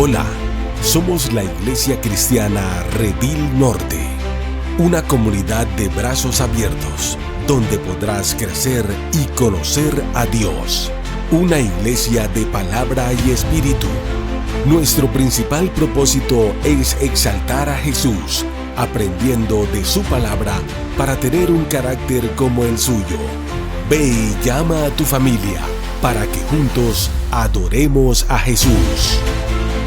Hola, somos la Iglesia Cristiana Redil Norte, una comunidad de brazos abiertos, donde podrás crecer y conocer a Dios. Una iglesia de palabra y espíritu. Nuestro principal propósito es exaltar a Jesús, aprendiendo de su palabra para tener un carácter como el suyo. Ve y llama a tu familia para que juntos adoremos a Jesús.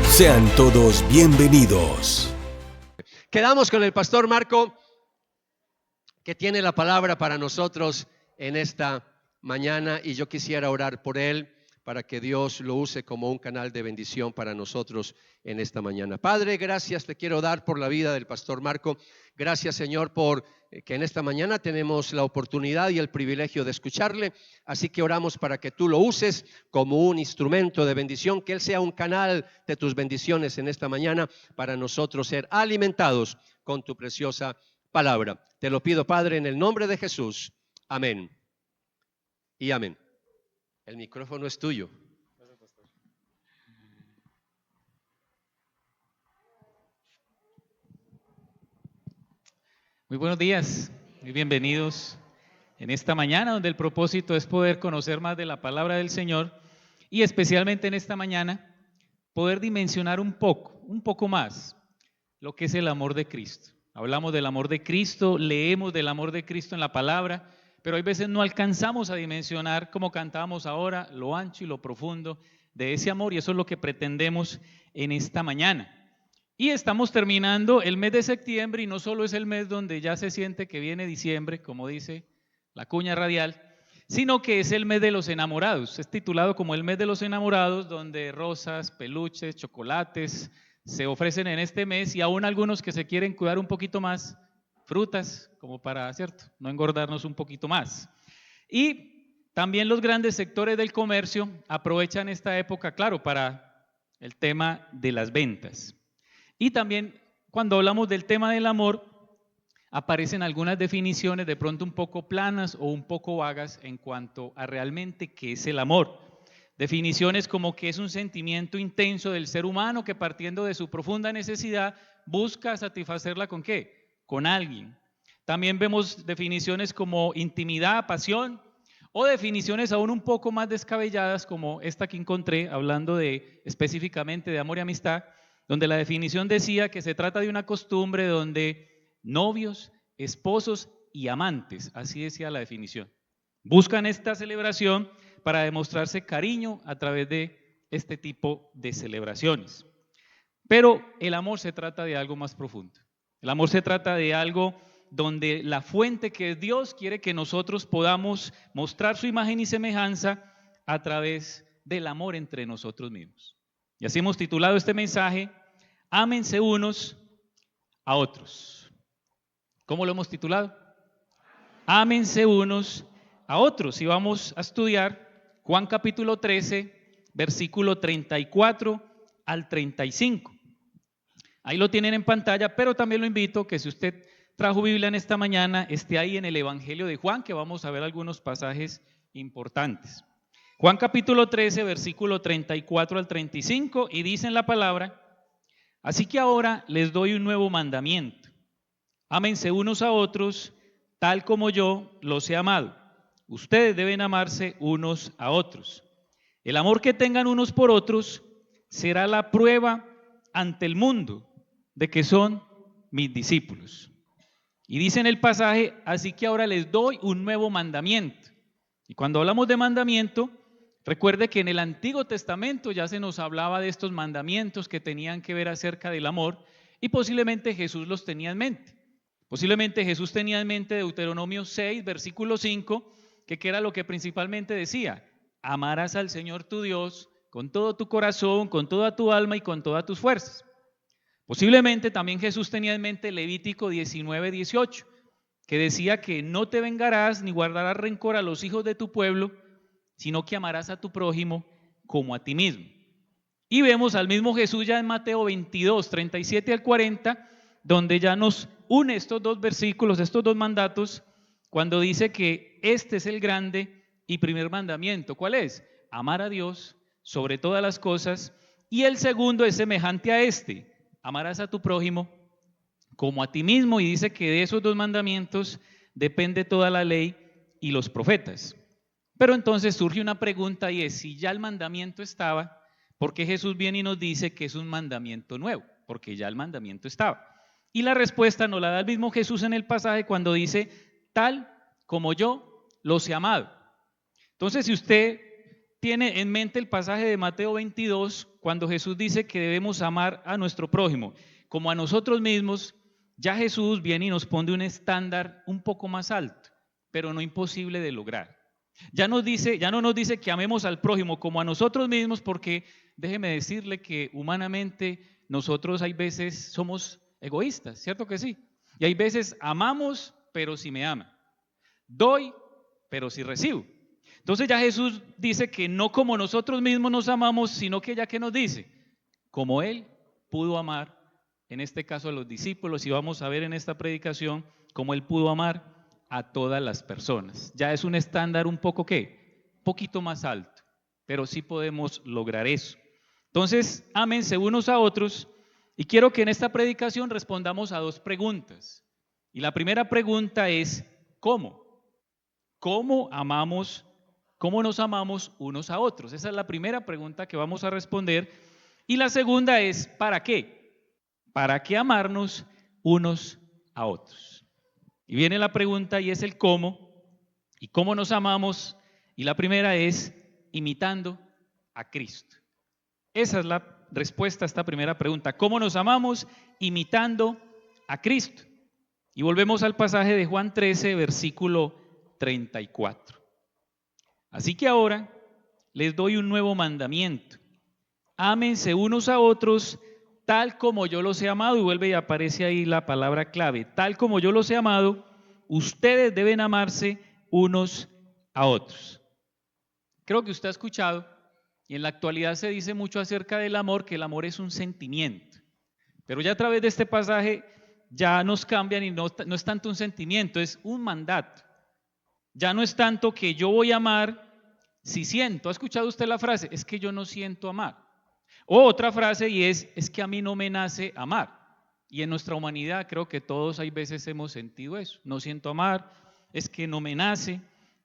Sean todos bienvenidos. Quedamos con el pastor Marco, que tiene la palabra para nosotros en esta mañana, y yo quisiera orar por él para que Dios lo use como un canal de bendición para nosotros en esta mañana. Padre, gracias te quiero dar por la vida del pastor Marco. Gracias, Señor, por que en esta mañana tenemos la oportunidad y el privilegio de escucharle. Así que oramos para que tú lo uses como un instrumento de bendición, que él sea un canal de tus bendiciones en esta mañana para nosotros ser alimentados con tu preciosa palabra. Te lo pido, Padre, en el nombre de Jesús. Amén y amén. El micrófono es tuyo. Muy buenos días, muy bienvenidos en esta mañana, donde el propósito es poder conocer más de la palabra del Señor y especialmente en esta mañana poder dimensionar un poco más lo que es el amor de Cristo. Hablamos del amor de Cristo, leemos del amor de Cristo en la palabra, pero hay veces no alcanzamos a dimensionar, como cantábamos ahora, lo ancho y lo profundo de ese amor, y eso es lo que pretendemos en esta mañana. Y estamos terminando el mes de septiembre, y no solo es el mes donde ya se siente que viene diciembre, como dice la cuña radial, sino que es el mes de los enamorados. Es titulado como el mes de los enamorados, donde rosas, peluches, chocolates se ofrecen en este mes, y aún algunos que se quieren cuidar un poquito más, frutas, como para, ¿cierto?, no engordarnos un poquito más. Y también los grandes sectores del comercio aprovechan esta época, claro, para el tema de las ventas. Y también cuando hablamos del tema del amor, aparecen algunas definiciones de pronto un poco planas o un poco vagas en cuanto a realmente qué es el amor. Definiciones como que es un sentimiento intenso del ser humano que, partiendo de su profunda necesidad, busca satisfacerla ¿con qué? Con alguien. También vemos definiciones como intimidad, pasión, o definiciones aún un poco más descabelladas como esta que encontré, hablando específicamente de amor y amistad, donde la definición decía que se trata de una costumbre donde novios, esposos y amantes, así decía la definición, buscan esta celebración para demostrarse cariño a través de este tipo de celebraciones. Pero el amor se trata de algo más profundo. El amor se trata de algo donde la fuente, que es Dios, quiere que nosotros podamos mostrar su imagen y semejanza a través del amor entre nosotros mismos. Y así hemos titulado este mensaje: ámense unos a otros. ¿Cómo lo hemos titulado? Ámense unos a otros. Y vamos a estudiar Juan capítulo 13, versículo 34 al 35. Ahí lo tienen en pantalla, pero también lo invito que si usted trajo Biblia en esta mañana, esté ahí en el Evangelio de Juan, que vamos a ver algunos pasajes importantes. Juan capítulo 13, versículo 34 al 35, y dice en la palabra: así que ahora les doy un nuevo mandamiento. Ámense unos a otros, tal como yo los he amado. Ustedes deben amarse unos a otros. El amor que tengan unos por otros será la prueba ante el mundo de que son mis discípulos. Y dice en el pasaje: así que ahora les doy un nuevo mandamiento. Y cuando hablamos de mandamiento, recuerde que en el Antiguo Testamento ya se nos hablaba de estos mandamientos que tenían que ver acerca del amor, y posiblemente Jesús los tenía en mente. Posiblemente Jesús tenía en mente Deuteronomio 6, versículo 5, que era lo que principalmente decía: amarás al Señor tu Dios con todo tu corazón, con toda tu alma y con todas tus fuerzas. Posiblemente también Jesús tenía en mente Levítico 19, 18, que decía que no te vengarás ni guardarás rencor a los hijos de tu pueblo, sino que amarás a tu prójimo como a ti mismo. Y vemos al mismo Jesús ya en Mateo 22, 37 al 40, donde ya nos une estos dos versículos, estos dos mandatos, cuando dice que este es el grande y primer mandamiento. ¿Cuál es? Amar a Dios sobre todas las cosas Y el segundo es semejante a este: amarás a tu prójimo como a ti mismo. Y dice que de esos dos mandamientos depende toda la ley y los profetas. Pero entonces surge una pregunta, y es: si ya el mandamiento estaba, ¿por qué Jesús viene y nos dice que es un mandamiento nuevo? Porque ya el mandamiento estaba. Y la respuesta nos la da el mismo Jesús en el pasaje cuando dice: tal como yo los he amado. Entonces, si usted tiene en mente el pasaje de Mateo 22, cuando Jesús dice que debemos amar a nuestro prójimo como a nosotros mismos, ya Jesús viene y nos pone un estándar un poco más alto, pero no imposible de lograr. Ya no nos dice que amemos al prójimo como a nosotros mismos, porque déjeme decirle que humanamente nosotros hay veces somos egoístas, ¿cierto que sí? Y hay veces amamos, pero si me ama. Doy, pero si recibo. Entonces ya Jesús dice que no como nosotros mismos nos amamos, sino que ya que nos dice, como Él pudo amar, en este caso a los discípulos, y vamos a ver en esta predicación cómo Él pudo amar a todas las personas. Ya es un estándar un poco poquito más alto, pero sí podemos lograr eso. Entonces, ámense unos a otros, y quiero que en esta predicación respondamos a dos preguntas. Y la primera pregunta es: ¿cómo? ¿Cómo nos amamos unos a otros? Esa es la primera pregunta que vamos a responder. Y la segunda es: ¿para qué? ¿Para qué amarnos unos a otros? Y viene la pregunta, y es el cómo. ¿Y cómo nos amamos? Y la primera es imitando a Cristo. Esa es la respuesta a esta primera pregunta: ¿cómo nos amamos? Imitando a Cristo. Y volvemos al pasaje de Juan 13, versículo 34. Así que ahora les doy un nuevo mandamiento: ámense unos a otros tal como yo los he amado. Y vuelve y aparece ahí la palabra clave: tal como yo los he amado, ustedes deben amarse unos a otros. Creo que usted ha escuchado, y en la actualidad se dice mucho acerca del amor, que el amor es un sentimiento. Pero ya a través de este pasaje ya nos cambian, y no es tanto un sentimiento, es un mandato. Ya no es tanto que yo voy a amar si siento. ¿Ha escuchado usted la frase? Es que yo no siento amar. O otra frase, y es que a mí no me nace amar. Y en nuestra humanidad creo que todos hay veces hemos sentido eso: no siento amar, es que no me nace.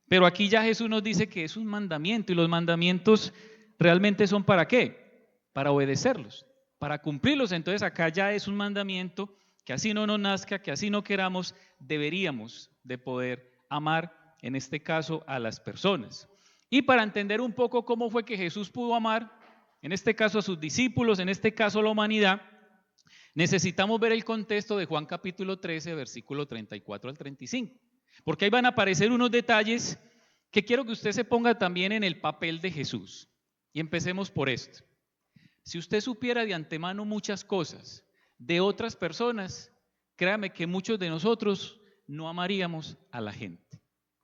Pero aquí ya Jesús nos dice que es un mandamiento, y los mandamientos realmente son ¿para qué? Para obedecerlos, para cumplirlos. Entonces acá ya es un mandamiento que así no nos nazca, que así no queramos, deberíamos de poder amar, en este caso a las personas. Y para entender un poco cómo fue que Jesús pudo amar, en este caso a sus discípulos, en este caso a la humanidad, necesitamos ver el contexto de Juan capítulo 13, versículo 34 al 35. Porque ahí van a aparecer unos detalles que quiero que usted se ponga también en el papel de Jesús. Y empecemos por esto. Si usted supiera de antemano muchas cosas de otras personas, créame que muchos de nosotros no amaríamos a la gente.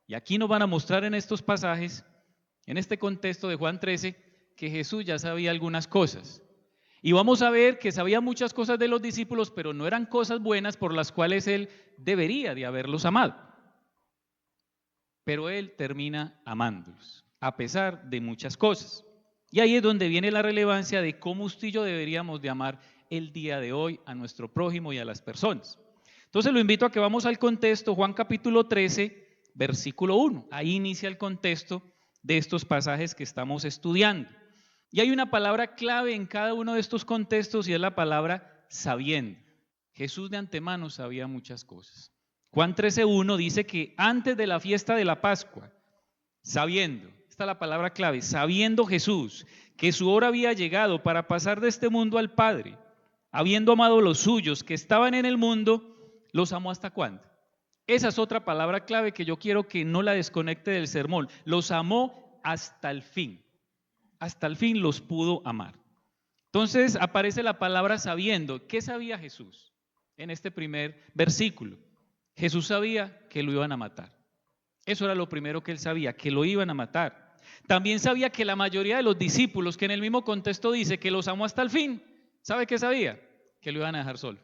Y aquí nos van a mostrar en estos pasajes, en este contexto de Juan 13, que Jesús ya sabía algunas cosas. Y vamos a ver que sabía muchas cosas de los discípulos, pero no eran cosas buenas por las cuales Él debería de haberlos amado. Pero Él termina amándolos, a pesar de muchas cosas. Y ahí es donde viene la relevancia de cómo usted y yo deberíamos de amar el día de hoy a nuestro prójimo y a las personas. Entonces lo invito a que vamos al contexto, Juan capítulo 13, versículo 1. Ahí inicia el contexto de estos pasajes que estamos estudiando. Y hay una palabra clave en cada uno de estos contextos, y es la palabra sabiendo. Jesús de antemano sabía muchas cosas. Juan 13:1 dice que antes de la fiesta de la Pascua, sabiendo, esta es la palabra clave, sabiendo Jesús que su hora había llegado para pasar de este mundo al Padre, habiendo amado a los suyos que estaban en el mundo, los amó ¿hasta cuándo? Esa es otra palabra clave que yo quiero que no la desconecte del sermón. Los amó hasta el fin. Hasta el fin los pudo amar. Entonces aparece la palabra sabiendo. ¿Qué sabía Jesús en este primer versículo? Jesús sabía que lo iban a matar. Eso era lo primero que él sabía, que lo iban a matar. También sabía que la mayoría de los discípulos, que en el mismo contexto dice que los amó hasta el fin, ¿sabe qué sabía? Que lo iban a dejar solo.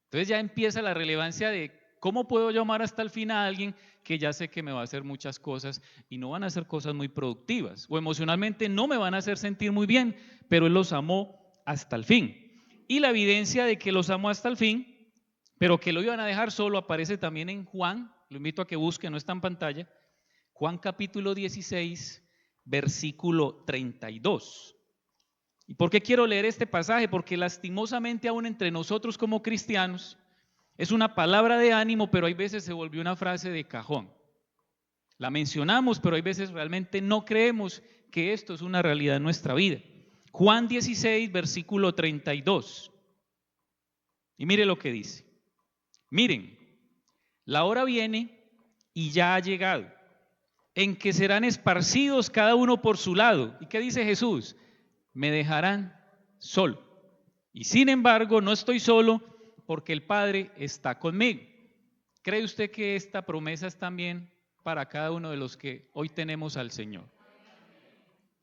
Entonces ya empieza la relevancia de ¿Cómo puedo yo amar hasta el fin a alguien que ya sé que me va a hacer muchas cosas y no van a ser cosas muy productivas? O emocionalmente no me van a hacer sentir muy bien, pero Él los amó hasta el fin. Y la evidencia de que los amó hasta el fin, pero que lo iban a dejar solo, aparece también en Juan. Lo invito a que busque, no está en pantalla. Juan capítulo 16, versículo 32. ¿Y por qué quiero leer este pasaje? Porque lastimosamente aún entre nosotros como cristianos es una palabra de ánimo, pero hay veces se volvió una frase de cajón. La mencionamos, pero hay veces realmente no creemos que esto es una realidad en nuestra vida. Juan 16, versículo 32. Y mire lo que dice. Miren, la hora viene y ya ha llegado, en que serán esparcidos cada uno por su lado. ¿Y qué dice Jesús? Me dejarán solo. Y sin embargo, no estoy solo porque el Padre está conmigo. ¿Cree usted que esta promesa es también para cada uno de los que hoy tenemos al Señor?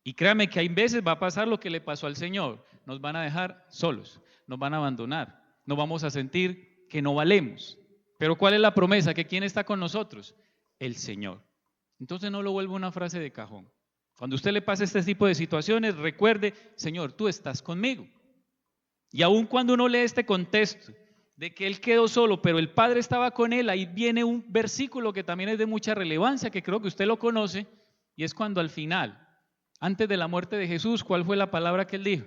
Y créame que hay veces va a pasar lo que le pasó al Señor. Nos van a dejar solos, nos van a abandonar, nos vamos a sentir que no valemos. Pero ¿cuál es la promesa? ¿Que quién está con nosotros? El Señor. Entonces no lo vuelvo una frase de cajón. Cuando usted le pase este tipo de situaciones, recuerde, Señor, tú estás conmigo. Y aun cuando uno lee este contexto de que él quedó solo, pero el Padre estaba con él, ahí viene un versículo que también es de mucha relevancia, que creo que usted lo conoce, y es cuando al final, antes de la muerte de Jesús, ¿cuál fue la palabra que él dijo?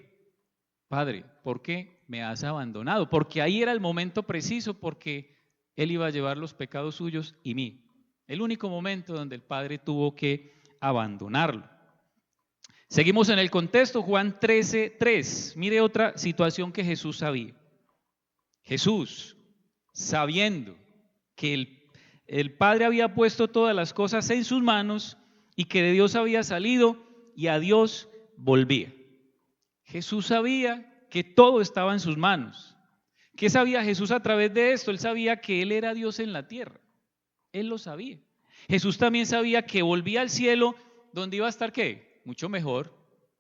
Padre, ¿por qué me has abandonado? Porque ahí era el momento preciso, porque él iba a llevar los pecados suyos y mí. El único momento donde el Padre tuvo que abandonarlo. Seguimos en el contexto, Juan 13:3. Mire otra situación que Jesús sabía. Jesús, sabiendo que el Padre había puesto todas las cosas en sus manos y que de Dios había salido y a Dios volvía. Jesús sabía que todo estaba en sus manos. ¿Qué sabía Jesús a través de esto? Él sabía que Él era Dios en la tierra. Él lo sabía. Jesús también sabía que volvía al cielo, donde iba a estar ¿qué? Mucho mejor.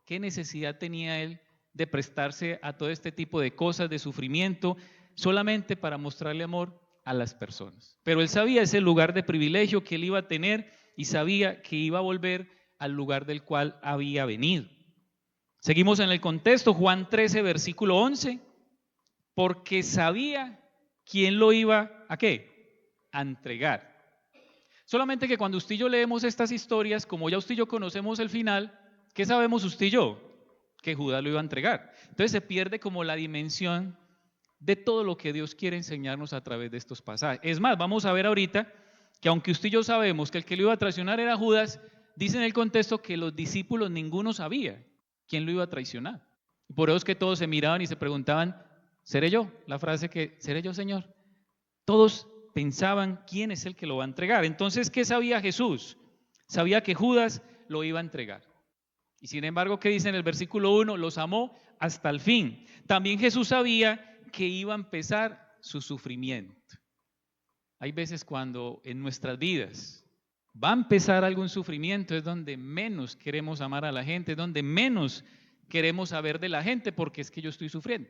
¿Qué necesidad tenía Él de prestarse a todo este tipo de cosas, de sufrimiento, solamente para mostrarle amor a las personas? Pero Él sabía ese lugar de privilegio que Él iba a tener y sabía que iba a volver al lugar del cual había venido. Seguimos en el contexto, Juan 13, versículo 11. Porque sabía quién lo iba a ¿qué? A entregar. Solamente que cuando usted y yo leemos estas historias, como ya usted y yo conocemos el final, ¿qué sabemos usted y yo? Que Judas lo iba a entregar. Entonces se pierde como la dimensión de todo lo que Dios quiere enseñarnos a través de estos pasajes. Es más, vamos a ver ahorita que aunque usted y yo sabemos que el que lo iba a traicionar era Judas, dice en el contexto que los discípulos ninguno sabía quién lo iba a traicionar. Y por eso es que todos se miraban y se preguntaban, ¿seré yo? La frase que, ¿seré yo, Señor? Todos pensaban quién es el que lo va a entregar. Entonces, ¿qué sabía Jesús? Sabía que Judas lo iba a entregar. Y sin embargo, ¿qué dice en el versículo 1? Los amó hasta el fin. También Jesús sabía que iba a empezar su sufrimiento. Hay veces cuando en nuestras vidas va a empezar algún sufrimiento, es donde menos queremos amar a la gente, es donde menos queremos saber de la gente, porque es que yo estoy sufriendo.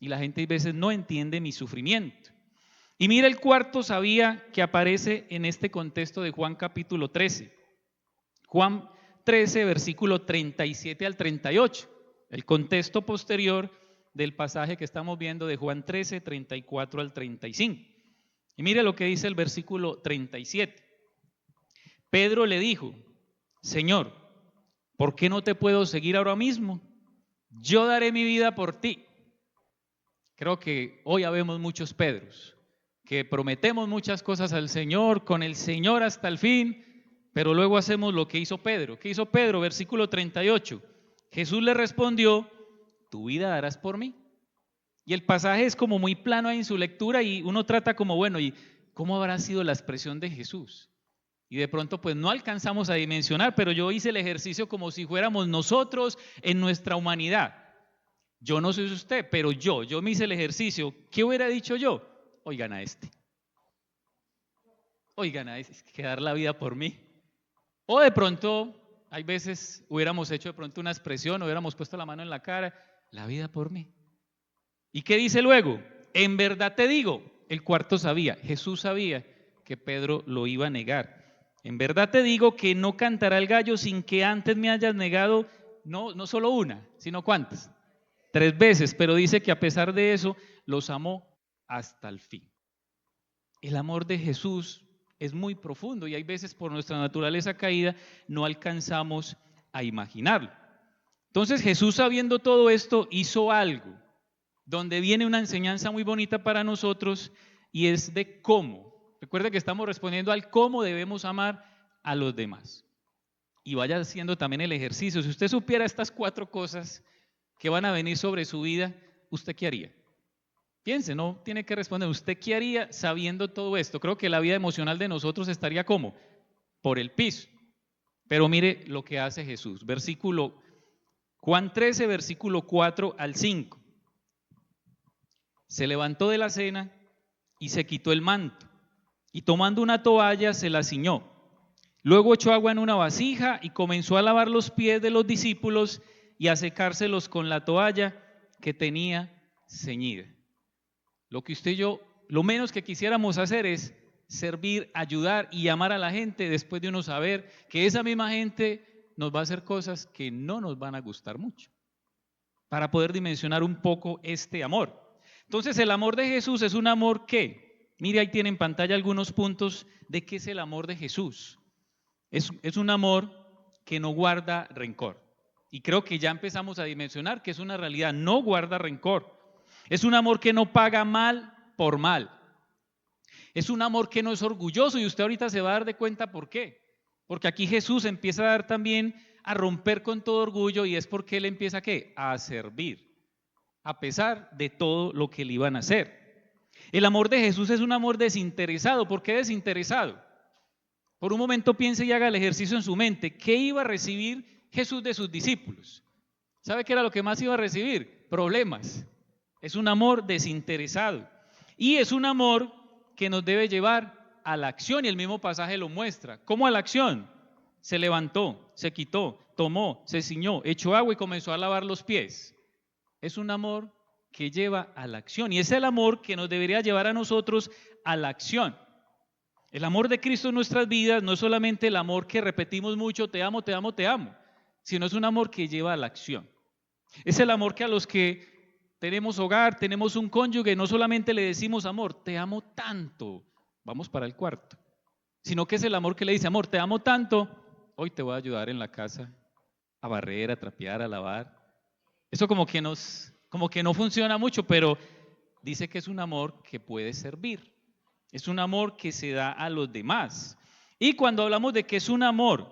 Y la gente a veces no entiende mi sufrimiento. Y mira, el cuarto sabía que aparece en este contexto de Juan capítulo 13. Juan 13, versículo 37 al 38. El contexto posterior del pasaje que estamos viendo de Juan 13, 34 al 35. Y mire lo que dice el versículo 37. Pedro le dijo, Señor, ¿por qué no te puedo seguir ahora mismo? Yo daré mi vida por ti. Creo que hoy habemos muchos Pedros que prometemos muchas cosas al Señor, con el Señor hasta el fin, pero luego hacemos lo que hizo Pedro. ¿Qué hizo Pedro? Versículo 38. Jesús le respondió, ¿tu vida darás por mí? Y el pasaje es como muy plano ahí en su lectura y uno trata como, bueno, ¿y cómo habrá sido la expresión de Jesús? Y de pronto pues no alcanzamos a dimensionar, pero yo hice el ejercicio como si fuéramos nosotros en nuestra humanidad. Yo no sé usted, pero yo me hice el ejercicio. ¿Qué hubiera dicho yo? Oigan a este, que dar la vida por mí. O de pronto, hay veces hubiéramos hecho de pronto una expresión, hubiéramos puesto la mano en la cara, la vida por mí. ¿Y qué dice luego? en verdad te digo, el cuarto sabía, Jesús sabía que Pedro lo iba a negar. En verdad te digo que no cantará el gallo sin que antes me hayas negado, no solo una, sino ¿cuántas? 3 veces, pero dice que a pesar de eso, los amó hasta el fin. El amor de Jesús es muy profundo y hay veces por nuestra naturaleza caída no alcanzamos a imaginarlo. Entonces Jesús, sabiendo todo esto, hizo algo donde viene una enseñanza muy bonita para nosotros y es de cómo. Recuerda que estamos respondiendo al cómo debemos amar a los demás. Y vaya haciendo también el ejercicio. Si usted supiera estas 4 cosas que van a venir sobre su vida, ¿usted qué haría? Piense, no tiene que responder. ¿Usted qué haría sabiendo todo esto? Creo que la vida emocional de nosotros estaría ¿cómo? Por el piso. Pero mire lo que hace Jesús. Juan 13, versículo 4 al 5. Se levantó de la cena y se quitó el manto, y tomando una toalla se la ciñó. Luego echó agua en una vasija y comenzó a lavar los pies de los discípulos y a secárselos con la toalla que tenía ceñida. Lo que usted y yo, lo menos que quisiéramos hacer es servir, ayudar y amar a la gente después de uno saber que esa misma gente nos va a hacer cosas que no nos van a gustar mucho, para poder dimensionar un poco este amor. Entonces el amor de Jesús es un amor que, mire ahí tiene en pantalla algunos puntos de qué es el amor de Jesús. Es un amor que no guarda rencor. Y creo que ya empezamos a dimensionar que es una realidad, no guarda rencor. Es un amor que no paga mal por mal. Es un amor que no es orgulloso y usted ahorita se va a dar de cuenta por qué. Porque aquí Jesús empieza a dar también a romper con todo orgullo y es porque Él empieza ¿qué? A servir, a pesar de todo lo que le iban a hacer. El amor de Jesús es un amor desinteresado. ¿Por qué desinteresado? Por un momento piense y haga el ejercicio en su mente. ¿Qué iba a recibir Jesús de sus discípulos? ¿Sabe qué era lo que más iba a recibir? Problemas. Es un amor desinteresado. Y es un amor que nos debe llevar a la acción y el mismo pasaje lo muestra. ¿Cómo a la acción? Se levantó, se quitó, tomó, se ciñó, echó agua y comenzó a lavar los pies. Es un amor que lleva a la acción y es el amor que nos debería llevar a nosotros a la acción. El amor de Cristo en nuestras vidas no es solamente el amor que repetimos mucho, te amo, te amo, te amo, sino es un amor que lleva a la acción. Es el amor que a los que tenemos hogar, tenemos un cónyuge, no solamente le decimos amor, te amo tanto, vamos para el cuarto, sino que es el amor que le dice, amor, te amo tanto, hoy te voy a ayudar en la casa a barrer, a trapear, a lavar. Eso como que no funciona mucho, pero dice que es un amor que puede servir. Es un amor que se da a los demás. Y cuando hablamos de que es un amor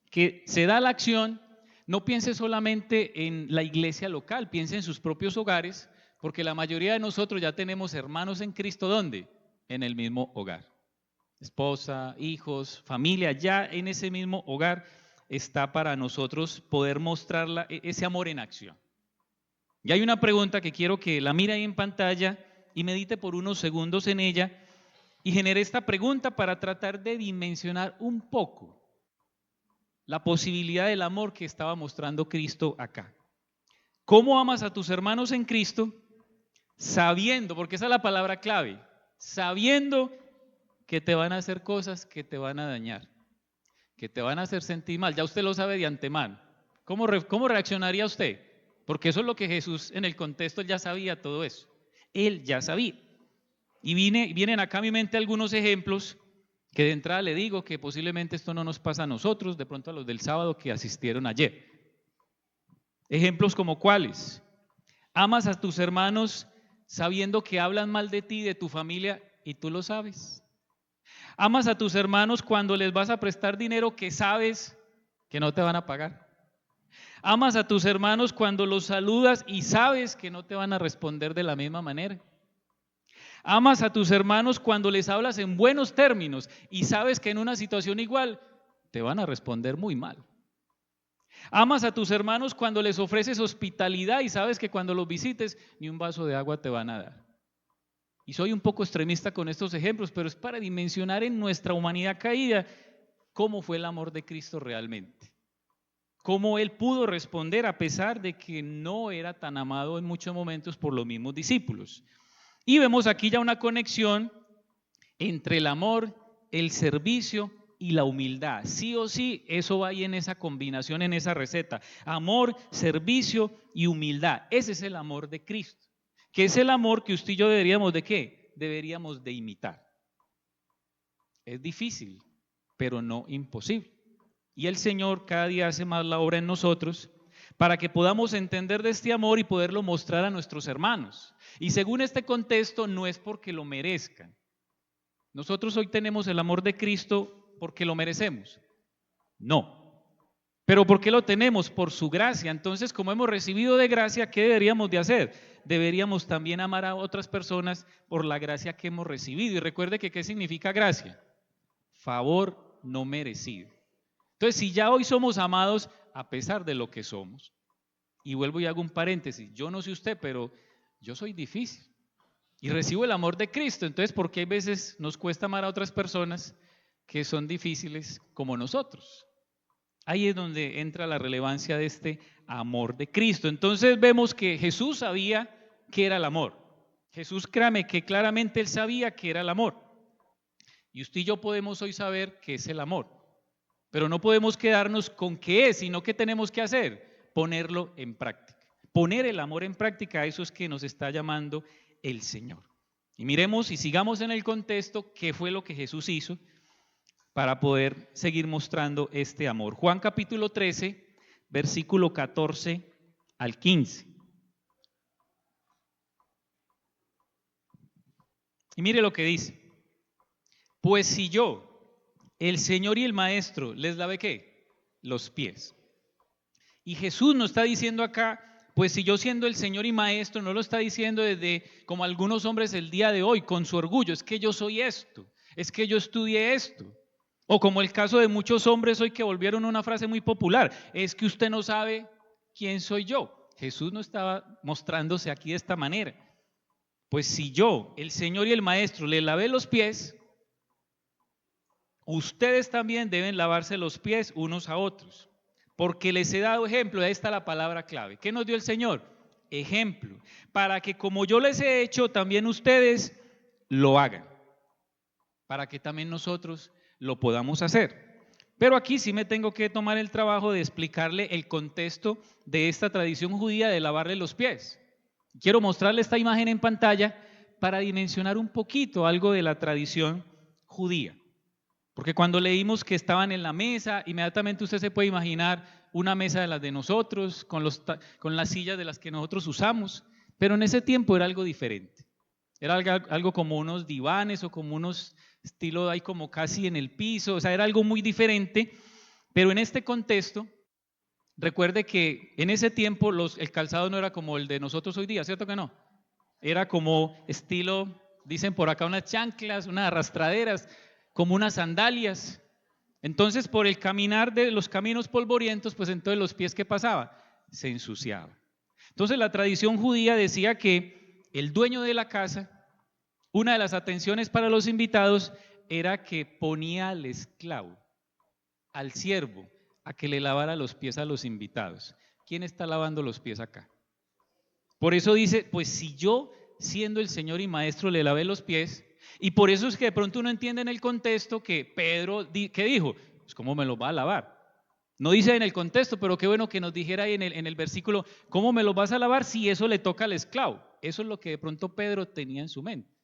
que se da a la acción, no piense solamente en la iglesia local, piense en sus propios hogares, porque la mayoría de nosotros ya tenemos hermanos en Cristo, ¿dónde? En el mismo hogar. Esposa, hijos, familia, ya en ese mismo hogar está para nosotros poder mostrar ese amor en acción. Y hay una pregunta que quiero que la mire ahí en pantalla y medite por unos segundos en ella y genere esta pregunta para tratar de dimensionar un poco la posibilidad del amor que estaba mostrando Cristo acá. ¿Cómo amas a tus hermanos en Cristo? Sabiendo, porque esa es la palabra clave, sabiendo que te van a hacer cosas que te van a dañar, que te van a hacer sentir mal. Ya usted lo sabe de antemano. ¿Cómo reaccionaría usted? Porque eso es lo que Jesús en el contexto ya sabía todo eso. Él ya sabía. Y vienen acá a mi mente algunos ejemplos que de entrada le digo que posiblemente esto no nos pasa a nosotros, de pronto a los del sábado que asistieron ayer. Ejemplos como cuáles. Amas a tus hermanos sabiendo que hablan mal de ti y de tu familia y tú lo sabes. Amas a tus hermanos cuando les vas a prestar dinero que sabes que no te van a pagar. Amas a tus hermanos cuando los saludas y sabes que no te van a responder de la misma manera. Amas a tus hermanos cuando les hablas en buenos términos y sabes que en una situación igual te van a responder muy mal. Amas a tus hermanos cuando les ofreces hospitalidad y sabes que cuando los visites ni un vaso de agua te van a dar. Y soy un poco extremista con estos ejemplos, pero es para dimensionar en nuestra humanidad caída cómo fue el amor de Cristo realmente. Cómo Él pudo responder a pesar de que no era tan amado en muchos momentos por los mismos discípulos. Y vemos aquí ya una conexión entre el amor, el servicio y la humildad. Sí o sí, eso va ahí en esa combinación, en esa receta. Amor, servicio y humildad. Ese es el amor de Cristo, que es el amor que usted y yo deberíamos ¿de qué? Deberíamos de imitar. Es difícil, pero no imposible. Y el Señor cada día hace más la obra en nosotros para que podamos entender de este amor y poderlo mostrar a nuestros hermanos. Y según este contexto, no es porque lo merezcan. Nosotros hoy tenemos el amor de Cristo porque lo merecemos. No. ¿Pero por qué lo tenemos? Por su gracia. Entonces, como hemos recibido de gracia, ¿qué deberíamos de hacer? Deberíamos también amar a otras personas por la gracia que hemos recibido. Y recuerde que ¿qué significa gracia? Favor no merecido. Entonces, si ya hoy somos amados a pesar de lo que somos, y vuelvo y hago un paréntesis, yo no sé usted, pero yo soy difícil y recibo el amor de Cristo. Entonces, ¿por qué a veces nos cuesta amar a otras personas que son difíciles como nosotros? Ahí es donde entra la relevancia de este amor de Cristo. Entonces vemos que Jesús sabía que era el amor. Jesús, créame que claramente él sabía que era el amor. Y usted y yo podemos hoy saber qué es el amor. Pero no podemos quedarnos con qué es, sino que tenemos que hacer, ponerlo en práctica. Poner el amor en práctica, eso es que nos está llamando el Señor. Y miremos y sigamos en el contexto qué fue lo que Jesús hizo para poder seguir mostrando este amor. Juan capítulo 13, versículo 14 al 15. Y mire lo que dice. Pues si yo, el Señor y el Maestro, les lavé ¿qué? Los pies. Y Jesús nos está diciendo acá, pues si yo siendo el Señor y Maestro, no lo está diciendo desde como algunos hombres el día de hoy, con su orgullo, es que yo soy esto, es que yo estudié esto. O como el caso de muchos hombres hoy que volvieron una frase muy popular, es que usted no sabe quién soy yo. Jesús no estaba mostrándose aquí de esta manera. Pues si yo, el Señor y el Maestro, le lavé los pies, ustedes también deben lavarse los pies unos a otros, porque les he dado ejemplo. Ahí está la palabra clave. ¿Qué nos dio el Señor? Ejemplo, para que como yo les he hecho, también ustedes lo hagan, para que también nosotros lo podamos hacer. Pero aquí sí me tengo que tomar el trabajo de explicarle el contexto de esta tradición judía de lavarle los pies. Quiero mostrarle esta imagen en pantalla para dimensionar un poquito algo de la tradición judía. Porque cuando leímos que estaban en la mesa, inmediatamente usted se puede imaginar una mesa de las de nosotros, con las sillas de las que nosotros usamos, pero en ese tiempo era algo diferente. Era algo como unos divanes o como unos estilo ahí como casi en el piso, o sea, era algo muy diferente, pero en este contexto, recuerde que en ese tiempo el calzado no era como el de nosotros hoy día, ¿cierto que no? Era como estilo, dicen por acá, unas chanclas, unas arrastraderas, como unas sandalias. Entonces, por el caminar de los caminos polvorientos, pues entonces los pies, ¿qué pasaba? Se ensuciaban. Entonces, la tradición judía decía que el dueño de la casa, una de las atenciones para los invitados era que ponía al esclavo, al siervo, a que le lavara los pies a los invitados. ¿Quién está lavando los pies acá? Por eso dice, pues si yo, siendo el Señor y Maestro, le lavé los pies, y por eso es que de pronto uno entiende en el contexto que Pedro, ¿qué dijo? Pues ¿cómo me los va a lavar? No dice en el contexto, pero qué bueno que nos dijera ahí en el versículo, ¿cómo me los vas a lavar si eso le toca al esclavo? Eso es lo que de pronto Pedro tenía en su mente.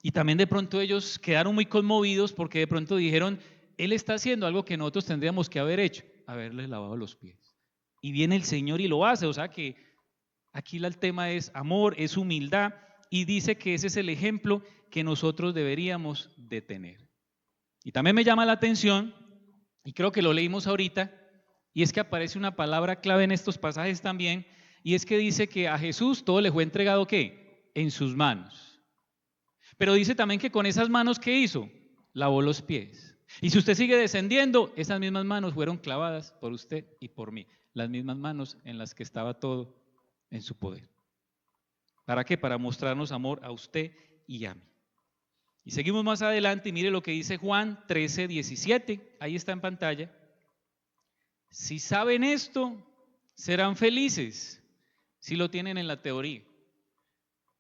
Y también de pronto ellos quedaron muy conmovidos porque de pronto dijeron, él está haciendo algo que nosotros tendríamos que haber hecho, haberles lavado los pies. Y viene el Señor y lo hace, o sea que aquí el tema es amor, es humildad, y dice que ese es el ejemplo que nosotros deberíamos de tener. Y también me llama la atención, y creo que lo leímos ahorita, y es que aparece una palabra clave en estos pasajes también, y es que dice que a Jesús todo le fue entregado ¿qué? En sus manos. Pero dice también que con esas manos, ¿qué hizo? Lavó los pies. Y si usted sigue descendiendo, esas mismas manos fueron clavadas por usted y por mí. Las mismas manos en las que estaba todo en su poder. ¿Para qué? Para mostrarnos amor a usted y a mí. Y seguimos más adelante y mire lo que dice Juan 13:17. Ahí está en pantalla. Si saben esto, serán felices si lo tienen en la teoría.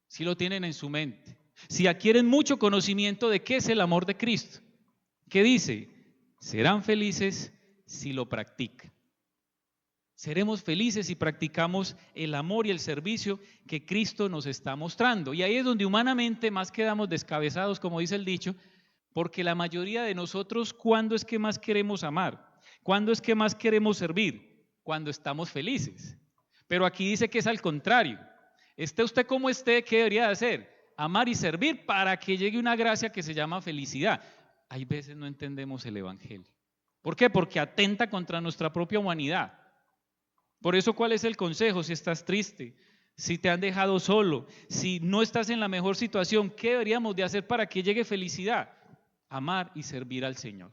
si lo tienen en su mente, si adquieren mucho conocimiento de qué es el amor de Cristo, ¿qué dice? Serán felices si lo practican. Seremos felices si practicamos el amor y el servicio que Cristo nos está mostrando. Y ahí es donde humanamente más quedamos descabezados, como dice el dicho, porque la mayoría de nosotros, ¿cuándo es que más queremos amar? ¿Cuándo es que más queremos servir? Cuando estamos felices. Pero aquí dice que es al contrario. Esté usted como esté, ¿qué debería de hacer? Amar y servir para que llegue una gracia que se llama felicidad. Hay veces no entendemos el evangelio. ¿Por qué? Porque atenta contra nuestra propia humanidad. Por eso, ¿cuál es el consejo? Si estás triste, si te han dejado solo, si no estás en la mejor situación, ¿qué deberíamos de hacer para que llegue felicidad? Amar y servir al Señor.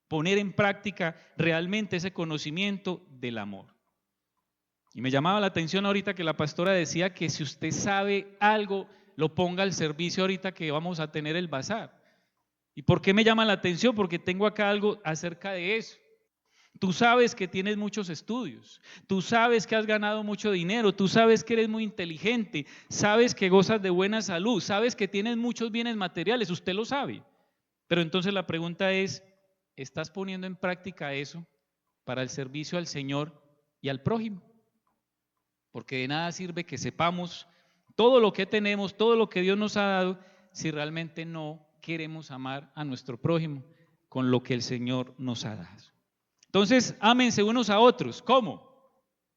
Poner en práctica realmente ese conocimiento del amor. Y me llamaba la atención ahorita que la pastora decía que si usted sabe algo, lo ponga al servicio ahorita que vamos a tener el bazar. ¿Y por qué me llama la atención? Porque tengo acá algo acerca de eso. Tú sabes que tienes muchos estudios, tú sabes que has ganado mucho dinero, tú sabes que eres muy inteligente, sabes que gozas de buena salud, sabes que tienes muchos bienes materiales, usted lo sabe. Pero entonces la pregunta es, ¿estás poniendo en práctica eso para el servicio al Señor y al prójimo? Porque de nada sirve que sepamos todo lo que tenemos, todo lo que Dios nos ha dado, si realmente no queremos amar a nuestro prójimo con lo que el Señor nos ha dado. Entonces, ámense unos a otros. ¿Cómo?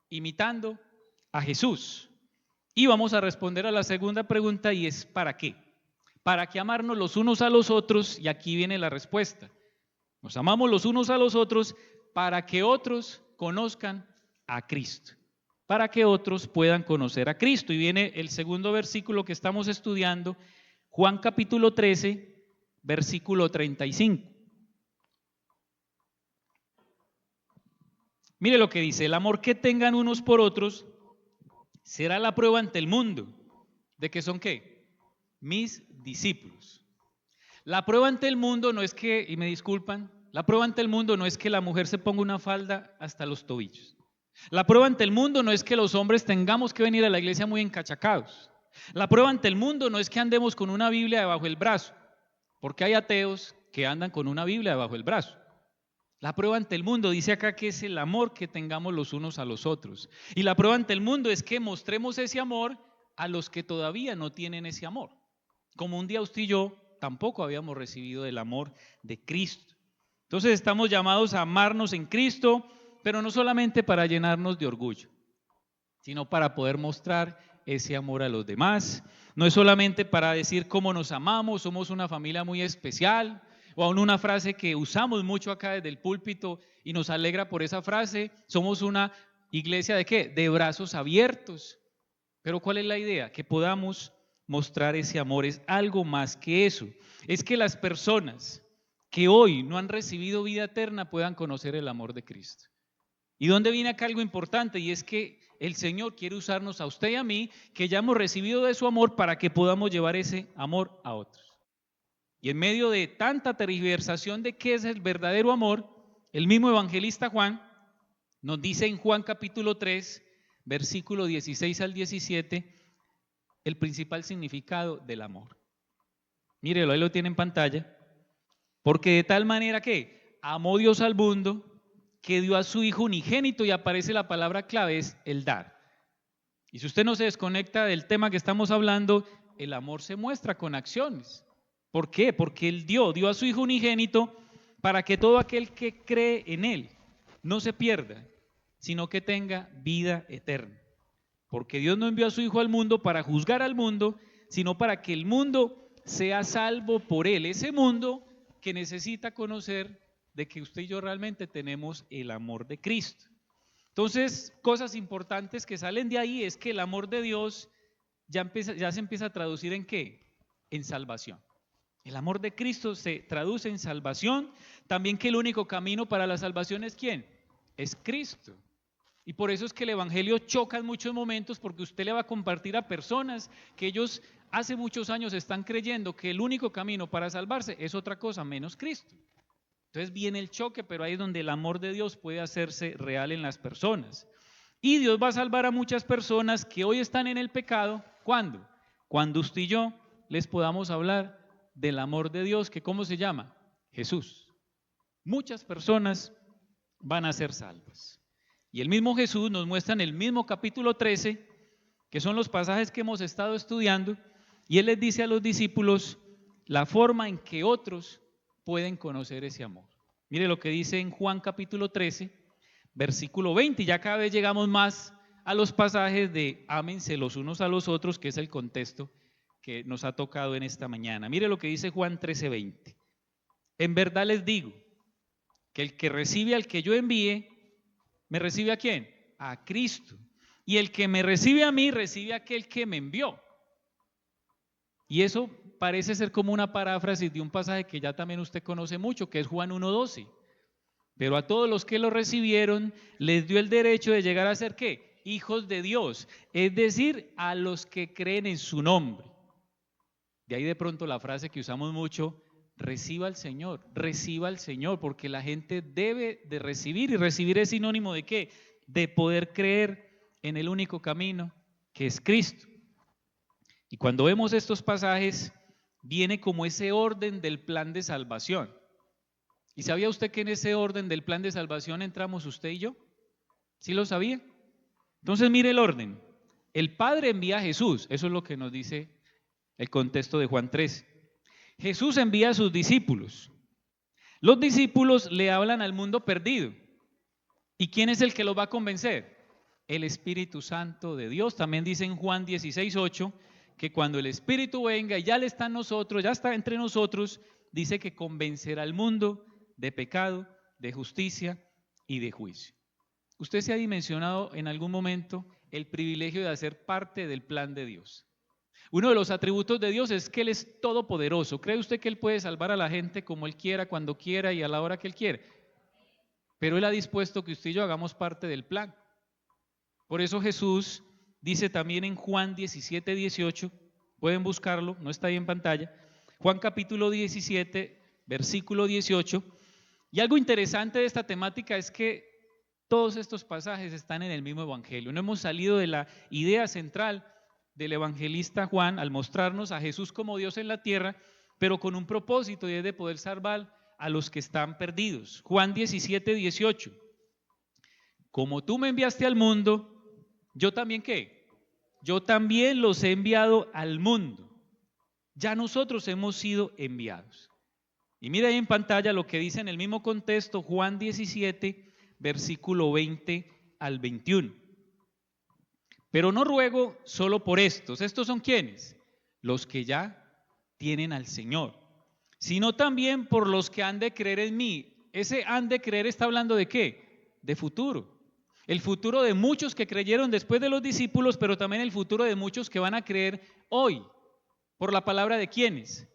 Imitando a Jesús. Y vamos a responder a la segunda pregunta y es ¿para qué? ¿Para qué amarnos los unos a los otros? Y aquí viene la respuesta. Nos amamos los unos a los otros para que otros conozcan a Cristo. Para que otros puedan conocer a Cristo. Y viene el segundo versículo que estamos estudiando, Juan capítulo 13, versículo 35. Mire lo que dice, el amor que tengan unos por otros será la prueba ante el mundo. ¿De qué son qué? Mis discípulos. La prueba ante el mundo no es que, y me disculpan, la prueba ante el mundo no es que la mujer se ponga una falda hasta los tobillos. La prueba ante el mundo no es que los hombres tengamos que venir a la iglesia muy encachacados. La prueba ante el mundo no es que andemos con una Biblia debajo del brazo, porque hay ateos que andan con una Biblia debajo del brazo. La prueba ante el mundo dice acá que es el amor que tengamos los unos a los otros. Y la prueba ante el mundo es que mostremos ese amor a los que todavía no tienen ese amor. Como un día usted y yo tampoco habíamos recibido el amor de Cristo. Entonces estamos llamados a amarnos en Cristo, pero no solamente para llenarnos de orgullo, sino para poder mostrar ese amor a los demás. No es solamente para decir cómo nos amamos, somos una familia muy especial, o aún una frase que usamos mucho acá desde el púlpito y nos alegra por esa frase, somos una iglesia ¿de qué? De brazos abiertos. Pero ¿cuál es la idea? Que podamos mostrar ese amor, es algo más que eso. Es que las personas que hoy no han recibido vida eterna puedan conocer el amor de Cristo. ¿Y dónde viene acá algo importante? Y es que el Señor quiere usarnos a usted y a mí, que ya hemos recibido de su amor para que podamos llevar ese amor a otros. Y en medio de tanta tergiversación de qué es el verdadero amor, el mismo evangelista Juan nos dice en Juan capítulo 3, versículo 16 al 17, el principal significado del amor. Mírelo, ahí lo tiene en pantalla. Porque de tal manera que amó Dios al mundo, que dio a su Hijo unigénito, y aparece la palabra clave, es el dar. Y si usted no se desconecta del tema que estamos hablando, el amor se muestra con acciones. ¿Por qué? Porque Él dio a su Hijo unigénito para que todo aquel que cree en Él no se pierda, sino que tenga vida eterna. Porque Dios no envió a su Hijo al mundo para juzgar al mundo, sino para que el mundo sea salvo por Él. Ese mundo que necesita conocer de que usted y yo realmente tenemos el amor de Cristo. Entonces, cosas importantes que salen de ahí es que el amor de Dios ya se empieza a traducir ¿en qué? En salvación. El amor de Cristo se traduce en salvación. También que el único camino para la salvación es ¿quién? Es Cristo. Y por eso es que el evangelio choca en muchos momentos, porque usted le va a compartir a personas que ellos hace muchos años están creyendo que el único camino para salvarse es otra cosa menos Cristo. Entonces viene el choque, pero ahí es donde el amor de Dios puede hacerse real en las personas. Y Dios va a salvar a muchas personas que hoy están en el pecado. ¿Cuándo? cuando usted y yo les podamos hablar del amor de Dios, que ¿cómo se llama? Jesús. Muchas personas van a ser salvas. Y el mismo Jesús nos muestra en el mismo capítulo 13, que son los pasajes que hemos estado estudiando, y Él les dice a los discípulos la forma en que otros pueden conocer ese amor. Mire lo que dice en Juan capítulo 13, versículo 20, ya cada vez llegamos más a los pasajes de ámense los unos a los otros, que es el contexto que nos ha tocado en esta mañana. Mire lo que dice Juan 13, 20. En verdad les digo que el que recibe al que yo envíe, ¿me recibe a quién? A Cristo. Y el que me recibe a mí, recibe a aquel que me envió. Y eso parece ser como una paráfrasis de un pasaje que ya también usted conoce mucho, que es Juan 1:12. Pero a todos los que lo recibieron, les dio el derecho de llegar a ser ¿qué? Hijos de Dios, es decir, a los que creen en su nombre. De ahí de pronto la frase que usamos mucho, reciba al Señor, porque la gente debe de recibir, y recibir es sinónimo de ¿qué? De poder creer en el único camino, que es Cristo. Y cuando vemos estos pasajes, viene como ese orden del plan de salvación. ¿Y sabía usted que en ese orden del plan de salvación entramos usted y yo? ¿Sí lo sabía? Entonces mire el orden. El Padre envía a Jesús, eso es lo que nos dice el contexto de Juan 13. Jesús envía a sus discípulos. Los discípulos le hablan al mundo perdido. ¿Y quién es el que los va a convencer? El Espíritu Santo de Dios. También dice en Juan 16:8 que cuando el Espíritu venga y ya está en nosotros, ya está entre nosotros, dice que convencerá al mundo de pecado, de justicia y de juicio. ¿Usted se ha dimensionado en algún momento el privilegio de hacer parte del plan de Dios? Uno de los atributos de Dios es que Él es todopoderoso. ¿Cree usted que Él puede salvar a la gente como Él quiera, cuando quiera y a la hora que Él quiere? Pero Él ha dispuesto que usted y yo hagamos parte del plan. Por eso Jesús dice también en Juan 17:18, pueden buscarlo, no está ahí en pantalla, Juan capítulo 17, versículo 18, y algo interesante de esta temática es que todos estos pasajes están en el mismo evangelio. No hemos salido de la idea central del evangelista Juan al mostrarnos a Jesús como Dios en la tierra, pero con un propósito, y es de poder salvar a los que están perdidos. Juan 17:18, como tú me enviaste al mundo, yo también ¿qué? Yo también los he enviado al mundo. Ya nosotros hemos sido enviados. Y mira ahí en pantalla lo que dice en el mismo contexto Juan 17, versículo 20 al 21. Pero no ruego solo por estos. ¿Estos son quiénes? Los que ya tienen al Señor, sino también por los que han de creer en mí. Ese han de creer está hablando ¿de qué? De futuro. El futuro de muchos que creyeron después de los discípulos, pero también el futuro de muchos que van a creer hoy. ¿Por la palabra de quiénes?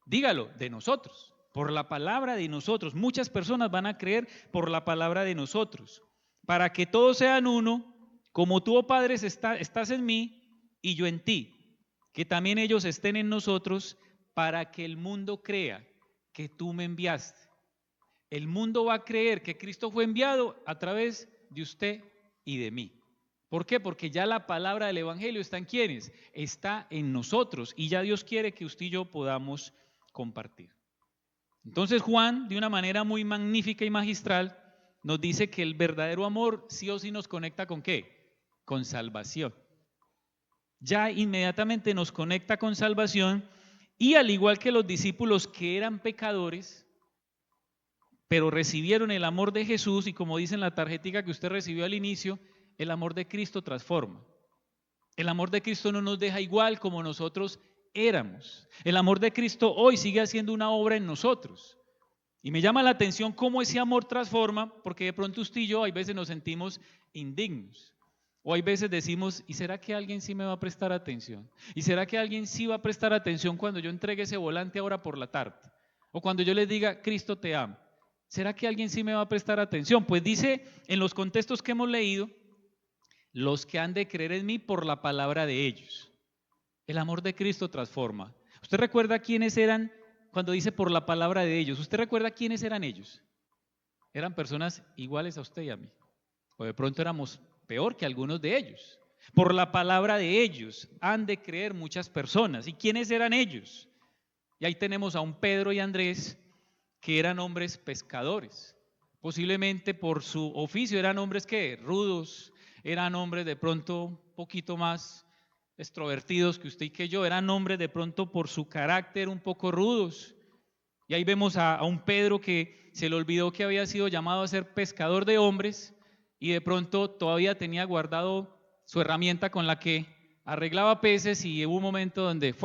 Dígalo, de nosotros. Por la palabra de nosotros. Muchas personas van a creer por la palabra de nosotros. Para que todos sean uno, como tú, oh Padre, estás en mí y yo en ti. Que también ellos estén en nosotros, para que el mundo crea que tú me enviaste. El mundo va a creer que Cristo fue enviado a través de usted y de mí. ¿Por qué? Porque ya la palabra del evangelio está en ¿quiénes? Está en nosotros, y ya Dios quiere que usted y yo podamos compartir. Entonces Juan, de una manera muy magnífica y magistral, nos dice que el verdadero amor sí o sí nos conecta ¿con qué? Con salvación. Ya inmediatamente nos conecta con salvación, y al igual que los discípulos que eran pecadores, pero recibieron el amor de Jesús, y como dice en la tarjetica que usted recibió al inicio, el amor de Cristo transforma. El amor de Cristo no nos deja igual como nosotros éramos. El amor de Cristo hoy sigue haciendo una obra en nosotros. Y me llama la atención cómo ese amor transforma, porque de pronto usted y yo hay veces nos sentimos indignos. O hay veces decimos, ¿y será que alguien sí me va a prestar atención? ¿Y será que alguien sí va a prestar atención cuando yo entregue ese volante ahora por la tarde? O cuando yo les diga, Cristo te ama. ¿Será que alguien sí me va a prestar atención? Pues dice en los contextos que hemos leído, los que han de creer en mí por la palabra de ellos. El amor de Cristo transforma. ¿Usted recuerda quiénes eran cuando dice por la palabra de ellos? ¿Usted recuerda quiénes eran ellos? Eran personas iguales a usted y a mí. O de pronto éramos peor que algunos de ellos. Por la palabra de ellos han de creer muchas personas. ¿Y quiénes eran ellos? Y ahí tenemos a un Pedro y Andrés, que eran hombres pescadores. Posiblemente por su oficio eran hombres que rudos, eran hombres de pronto un poquito más extrovertidos que usted y que yo, eran hombres de pronto por su carácter un poco rudos. Y ahí vemos a un Pedro que se le olvidó que había sido llamado a ser pescador de hombres y de pronto todavía tenía guardado su herramienta con la que arreglaba peces, y hubo un momento donde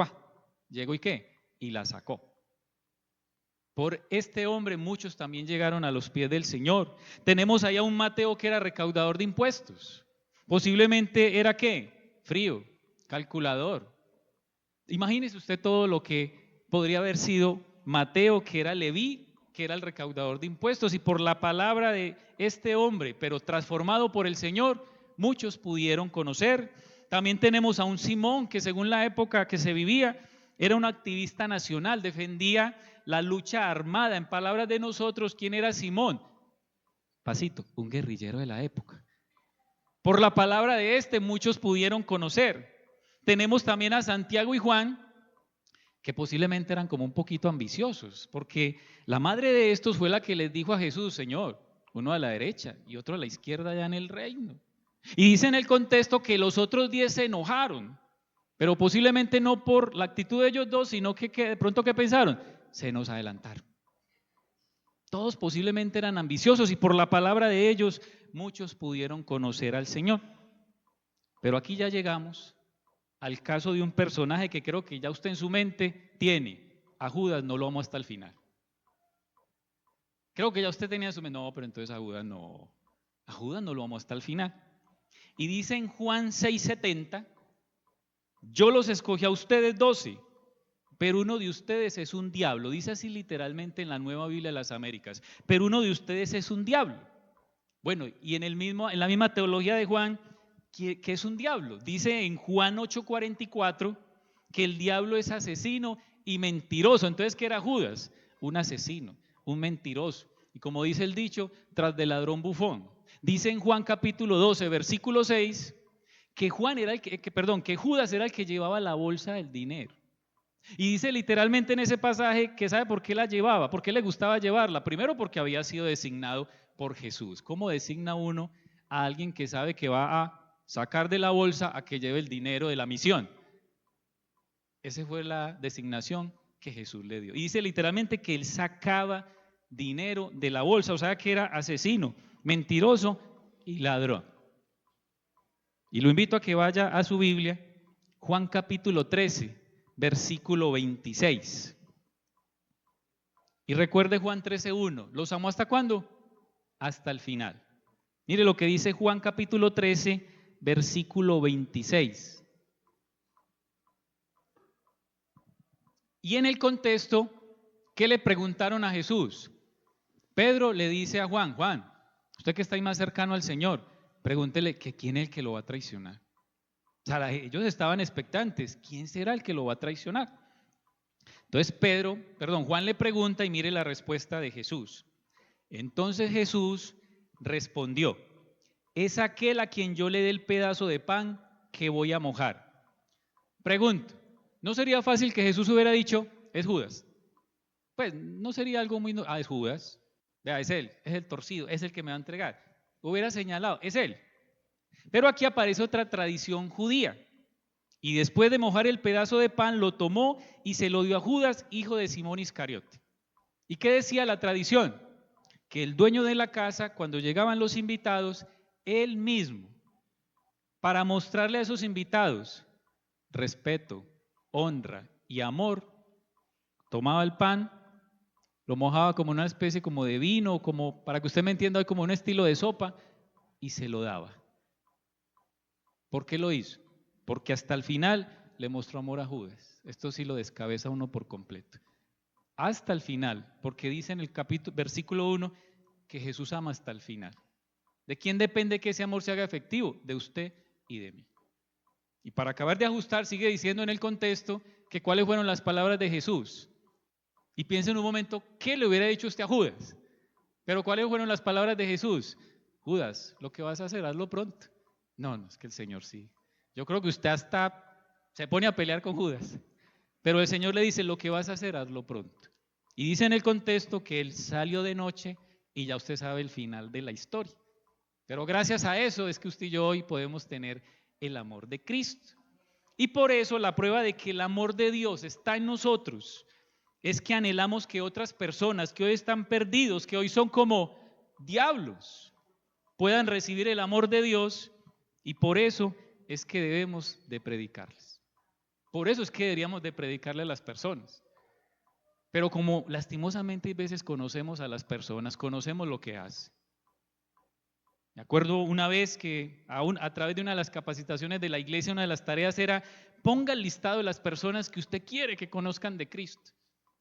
llegó y ¿qué? Y la sacó. Por este hombre muchos también llegaron a los pies del Señor. Tenemos allá un Mateo que era recaudador de impuestos. Posiblemente era ¿qué? Frío, calculador. Imagínese usted todo lo que podría haber sido Mateo, que era Leví, que era el recaudador de impuestos, y por la palabra de este hombre, pero transformado por el Señor, muchos pudieron conocer. También tenemos a un Simón que, según la época que se vivía, era un activista nacional, defendía la lucha armada. En palabras de nosotros, ¿quién era Simón? Pasito, un guerrillero de la época. Por la palabra de este muchos pudieron conocer. Tenemos también a Santiago y Juan, que posiblemente eran como un poquito ambiciosos, porque la madre de estos fue la que les dijo a Jesús: Señor, uno a la derecha y otro a la izquierda allá en el reino. Y dice en el contexto que los otros 10 se enojaron, pero posiblemente no por la actitud de ellos dos, sino que de pronto ¿qué pensaron? Se nos adelantaron. Todos posiblemente eran ambiciosos, y por la palabra de ellos muchos pudieron conocer al Señor. Pero aquí ya llegamos al caso de un personaje que creo que ya usted en su mente tiene. A Judas no lo amo hasta el final. Creo que ya usted tenía en su mente, no, pero entonces a Judas no lo amo hasta el final. Y dice en Juan 6:70, yo los escogí a ustedes 12, pero uno de ustedes es un diablo. Dice así literalmente en la Nueva Biblia de las Américas, pero uno de ustedes es un diablo. Bueno, y en la misma teología de Juan, ¿qué es un diablo? Dice en Juan 8:44 que el diablo es asesino y mentiroso. Entonces, ¿qué era Judas? Un asesino, un mentiroso. Y como dice el dicho, tras del ladrón bufón. Dice en Juan capítulo 12, versículo 6, que Judas era el que llevaba la bolsa del dinero. Y dice literalmente en ese pasaje que ¿sabe por qué la llevaba? ¿Por qué le gustaba llevarla? Primero, porque había sido designado por Jesús. ¿Cómo designa uno a alguien que sabe que va a sacar de la bolsa a que lleve el dinero de la misión? Esa fue la designación que Jesús le dio. Y dice literalmente que él sacaba dinero de la bolsa, o sea que era asesino, mentiroso y ladrón. Y lo invito a que vaya a su Biblia, Juan capítulo 13, versículo 26. Y recuerde Juan 13:1, ¿los amó hasta cuándo? Hasta el final. Mire lo que dice Juan capítulo 13, versículo 26. Y en el contexto, ¿qué le preguntaron a Jesús? Pedro le dice a Juan, usted que está ahí más cercano al Señor, pregúntele que quién es el que lo va a traicionar. O sea, ellos estaban expectantes, ¿quién será el que lo va a traicionar? Entonces Juan le pregunta y mire la respuesta de Jesús. Entonces Jesús respondió, es aquel a quien yo le dé el pedazo de pan que voy a mojar. Pregunto, ¿no sería fácil que Jesús hubiera dicho, es Judas? Pues no sería algo muy... es Judas, vea, es él, es el torcido, es el que me va a entregar. Hubiera señalado, es él. Pero aquí aparece otra tradición judía. Y después de mojar el pedazo de pan, lo tomó y se lo dio a Judas, hijo de Simón Iscariote. ¿Y qué decía la tradición? Que el dueño de la casa, cuando llegaban los invitados, él mismo, para mostrarle a esos invitados respeto, honra y amor, tomaba el pan, lo mojaba como una especie como de vino, como, para que usted me entienda, como un estilo de sopa, y se lo daba. ¿Por qué lo hizo? Porque hasta el final le mostró amor a Judas. Esto sí lo descabeza uno por completo. Hasta el final, porque dice en el versículo 1 que Jesús ama hasta el final. ¿De quién depende que ese amor se haga efectivo? De usted y de mí. Y para acabar de ajustar, sigue diciendo en el contexto que cuáles fueron las palabras de Jesús. Y piensa en un momento, ¿qué le hubiera dicho usted a Judas? Pero ¿cuáles fueron las palabras de Jesús? Judas, lo que vas a hacer, hazlo pronto. No, es que el Señor sí. Yo creo que usted hasta se pone a pelear con Judas. Pero el Señor le dice, lo que vas a hacer, hazlo pronto. Y dice en el contexto que él salió de noche y ya usted sabe el final de la historia. Pero gracias a eso es que usted y yo hoy podemos tener el amor de Cristo. Y por eso la prueba de que el amor de Dios está en nosotros es que anhelamos que otras personas que hoy están perdidos, que hoy son como diablos, puedan recibir el amor de Dios, y por eso es que debemos de predicarles. Por eso es que deberíamos de predicarle a las personas. Pero como lastimosamente a veces conocemos a las personas, conocemos lo que hacen. Me acuerdo una vez que a través de una de las capacitaciones de la iglesia, una de las tareas era: ponga el listado de las personas que usted quiere que conozcan de Cristo.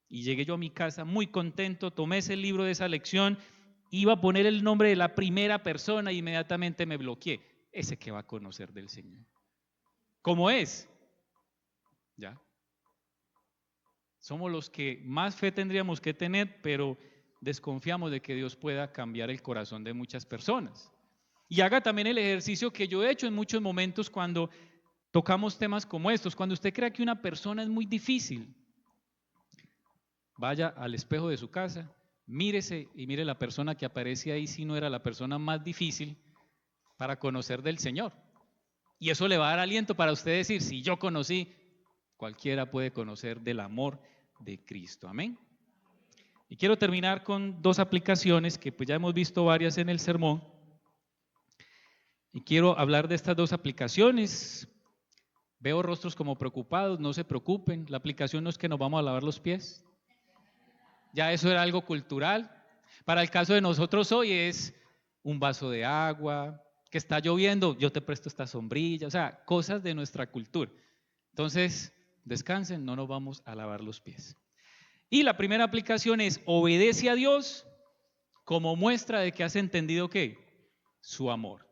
Y llegué yo a mi casa muy contento, tomé ese libro de esa lección, iba a poner el nombre de la primera persona e inmediatamente me bloqueé. Ese que va a conocer del Señor. ¿Cómo es? ¿Ya? Somos los que más fe tendríamos que tener, pero desconfiamos de que Dios pueda cambiar el corazón de muchas personas. Y haga también el ejercicio que yo he hecho en muchos momentos cuando tocamos temas como estos. Cuando usted crea que una persona es muy difícil, vaya al espejo de su casa, mírese y mire la persona que aparece ahí, si no era la persona más difícil para conocer del Señor. Y eso le va a dar aliento para usted decir: si yo conocí, cualquiera puede conocer del amor de Cristo. Amén. Y quiero terminar con dos aplicaciones que pues ya hemos visto varias en el sermón. Y quiero hablar de estas dos aplicaciones. Veo rostros como preocupados, no se preocupen. La aplicación no es que nos vamos a lavar los pies. Ya eso era algo cultural. Para el caso de nosotros hoy es un vaso de agua, que está lloviendo, yo te presto esta sombrilla, o sea, cosas de nuestra cultura. Entonces, descansen, no nos vamos a lavar los pies. Y la primera aplicación es: obedece a Dios como muestra de que has entendido ¿qué? Su amor.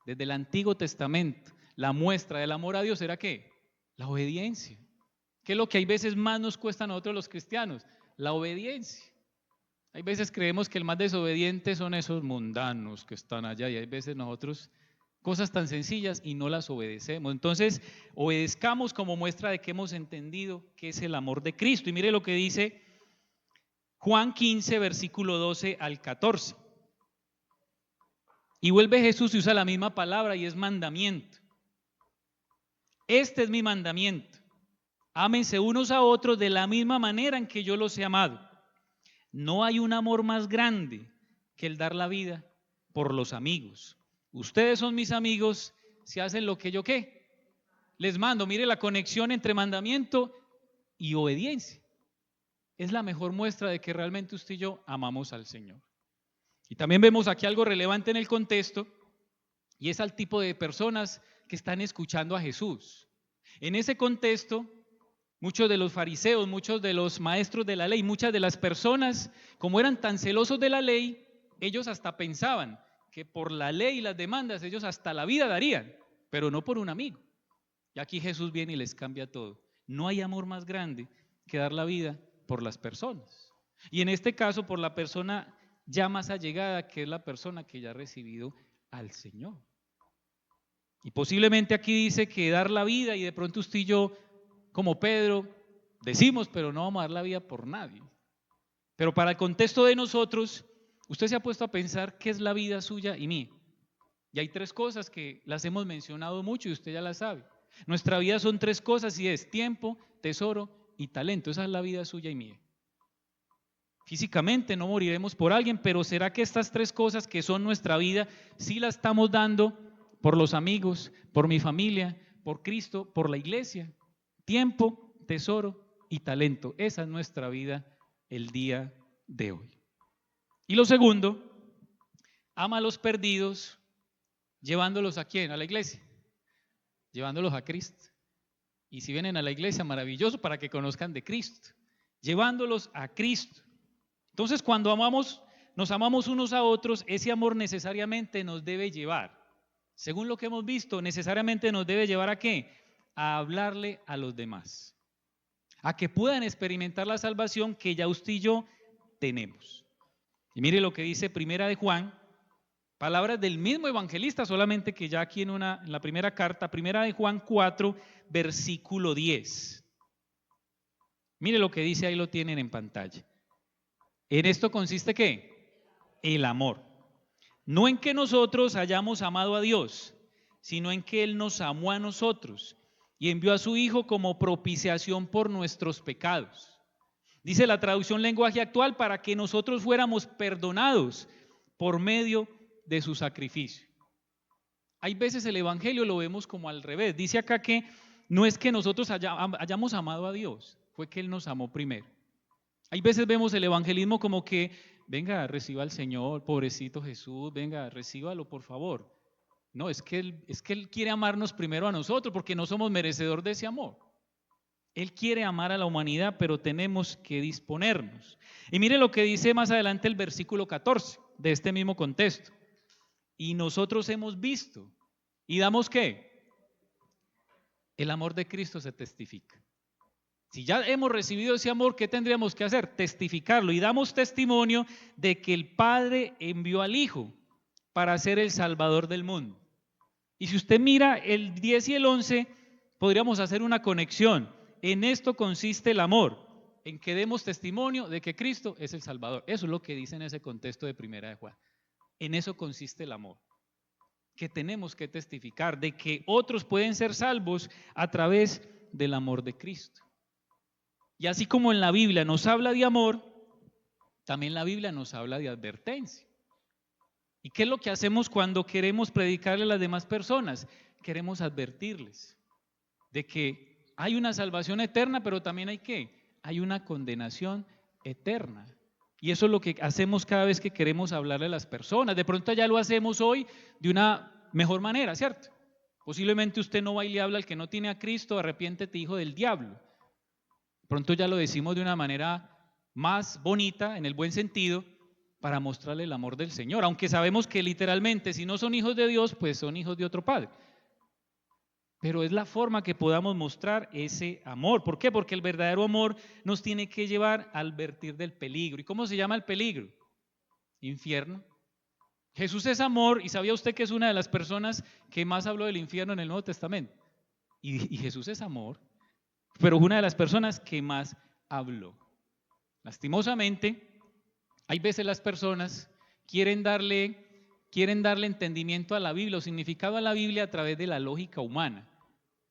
Desde el Antiguo Testamento, la muestra del amor a Dios era ¿qué? La obediencia. ¿Qué es lo que hay veces más nos cuesta a nosotros los cristianos? La obediencia. Hay veces creemos que el más desobediente son esos mundanos que están allá, y hay veces nosotros cosas tan sencillas y no las obedecemos. Entonces, obedezcamos como muestra de que hemos entendido qué es el amor de Cristo. Y mire lo que dice Juan 15, versículo 12 al 14. Y vuelve Jesús y usa la misma palabra y es mandamiento. Este es mi mandamiento: ámense unos a otros de la misma manera en que yo los he amado. No hay un amor más grande que el dar la vida por los amigos. Ustedes son mis amigos si hacen lo que yo ¿qué? Les mando. Mire la conexión entre mandamiento y obediencia. Es la mejor muestra de que realmente usted y yo amamos al Señor. Y también vemos aquí algo relevante en el contexto, y es al tipo de personas que están escuchando a Jesús. En ese contexto, muchos de los fariseos, muchos de los maestros de la ley, muchas de las personas, como eran tan celosos de la ley, ellos hasta pensaban que por la ley y las demandas ellos hasta la vida darían, pero no por un amigo. Y aquí Jesús viene y les cambia todo. No hay amor más grande que dar la vida por las personas. Y en este caso por la persona ya más allegada, que es la persona que ya ha recibido al Señor. Y posiblemente aquí dice que dar la vida, y de pronto usted y yo, como Pedro, decimos, pero no vamos a dar la vida por nadie. Pero para el contexto de nosotros, usted se ha puesto a pensar qué es la vida suya y mía. Y hay tres cosas que las hemos mencionado mucho y usted ya las sabe. Nuestra vida son tres cosas, y es tiempo, tesoro y talento. Esa es la vida suya y mía. Físicamente no moriremos por alguien, pero ¿será que estas tres cosas que son nuestra vida sí las estamos dando por los amigos, por mi familia, por Cristo, por la iglesia? Tiempo, tesoro y talento. Esa es nuestra vida el día de hoy. Y lo segundo, ama a los perdidos, llevándolos ¿a quién? A la iglesia, llevándolos a Cristo. Y si vienen a la iglesia, maravilloso, para que conozcan de Cristo, llevándolos a Cristo. Entonces, cuando nos amamos unos a otros, ese amor necesariamente nos debe llevar, según lo que hemos visto, necesariamente nos debe llevar ¿a qué? A hablarle a los demás, a que puedan experimentar la salvación que ya usted y yo tenemos. Y mire lo que dice Primera de Juan, Palabras del mismo evangelista, solamente que ya aquí en la primera carta, primera de Juan 4, versículo 10. Mire lo que dice, ahí lo tienen en pantalla. En esto consiste ¿qué? El amor. No en que nosotros hayamos amado a Dios, sino en que Él nos amó a nosotros y envió a su Hijo como propiciación por nuestros pecados. Dice la traducción lenguaje actual, para que nosotros fuéramos perdonados por medio de su sacrificio. Hay veces el evangelio lo vemos como al revés. Dice acá que no es que nosotros hayamos amado a Dios, fue que Él nos amó primero. Hay veces vemos el evangelismo como que, venga, reciba al Señor, pobrecito Jesús, venga, recíbalo por favor. No, es que Él quiere amarnos primero a nosotros porque no somos merecedor de ese amor. Él quiere amar a la humanidad, pero tenemos que disponernos. Y mire lo que dice más adelante el versículo 14 de este mismo contexto. Y nosotros hemos visto y damos ¿qué? El amor de Cristo se testifica. Si ya hemos recibido ese amor, ¿qué tendríamos que hacer? Testificarlo. Y damos testimonio de que el Padre envió al Hijo para ser el Salvador del mundo. Y si usted mira el 10 y el 11, podríamos hacer una conexión. En esto consiste el amor, en que demos testimonio de que Cristo es el Salvador. Eso es lo que dice en ese contexto de Primera de Juan. En eso consiste el amor, que tenemos que testificar de que otros pueden ser salvos a través del amor de Cristo. Y así como en la Biblia nos habla de amor, también la Biblia nos habla de advertencia. ¿Y qué es lo que hacemos cuando queremos predicarle a las demás personas? Queremos advertirles de que hay una salvación eterna, pero también hay ¿qué? Hay una condenación eterna. Y eso es lo que hacemos cada vez que queremos hablarle a las personas. De pronto ya lo hacemos hoy de una mejor manera, ¿cierto? Posiblemente usted no va y le habla al que no tiene a Cristo, arrepiéntete, hijo del diablo. De pronto ya lo decimos de una manera más bonita, en el buen sentido, para mostrarle el amor del Señor. Aunque sabemos que literalmente si no son hijos de Dios, pues son hijos de otro padre. Pero es la forma que podamos mostrar ese amor. ¿Por qué? Porque el verdadero amor nos tiene que llevar a advertir del peligro. ¿Y cómo se llama el peligro? Infierno. Jesús es amor, y ¿sabía usted que es una de las personas que más habló del infierno en el Nuevo Testamento? Y Jesús es amor, pero es una de las personas que más habló. Lastimosamente, hay veces las personas quieren darle entendimiento a la Biblia o significado a la Biblia a través de la lógica humana.